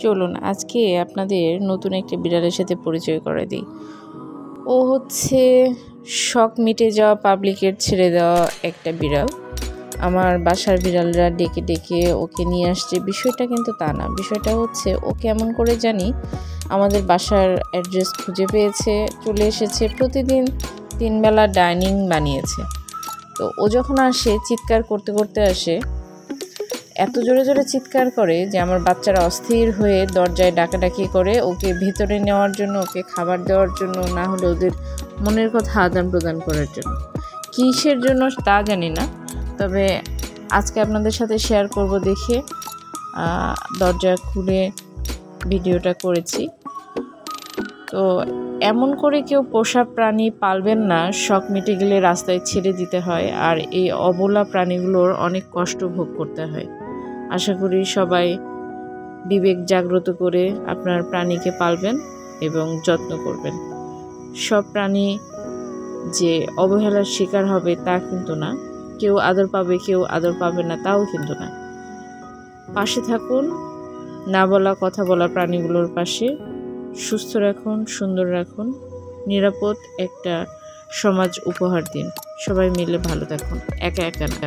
চলুন আজকে আপনাদের নতুন একটা বিড়ালের সাথে পরিচয় করে দিই। ও হচ্ছে শখ মিটে যাওয়া পাবলিকের ছেড়ে দেওয়া একটা বিড়াল। আমার বাসার বিড়ালরা ডেকে ডেকে ওকে নিয়ে আসছে, বিষয়টা কিন্তু তা না। বিষয়টা হচ্ছে ও কেমন করে জানি আমাদের বাসার অ্যাড্রেস খুঁজে পেয়েছে, চলে এসেছে। প্রতিদিন 3 বেলা ডাইনিং বানিয়েছে। তো ও যখন আসে চিৎকার করতে করতে আসে, এত জোরে জোরে চিৎকার করে যে আমার বাচ্চারা অস্থির হয়ে দরজায় ডাকাডাকি করে ওকে ভেতরে নেওয়ার জন্য, ওকে খাবার দেওয়ার জন্য, না হলে ওদের মনের কথা আদান প্রদান করার জন্য। কিসের জন্য তা জানি না, তবে আজকে আপনাদের সাথে শেয়ার করব দেখে দরজা খুলে ভিডিওটা করেছি। তো এমন করে কেউ পোষা প্রাণী পালবেন না, শখ মিটে গেলে রাস্তায় ছেড়ে দিতে হয়, আর এই অবলা প্রাণীগুলোর অনেক কষ্ট ভোগ করতে হয়। আশা করি সবাই বিবেক জাগ্রত করে আপনার প্রাণীকে পালবেন এবং যত্ন করবেন। সব প্রাণী যে অবহেলার শিকার হবে তা কিন্তু না, কেউ আদর পাবে কেউ আদর পাবে না তাও কিন্তু না। পাশে থাকুন, না বলা কথা বলা প্রাণীগুলোর পাশে। সুস্থ রাখুন, সুন্দর রাখুন, নিরাপদ একটা সমাজ উপহার দিন। সবাই মিলে ভালো থাকুন, একা একা না।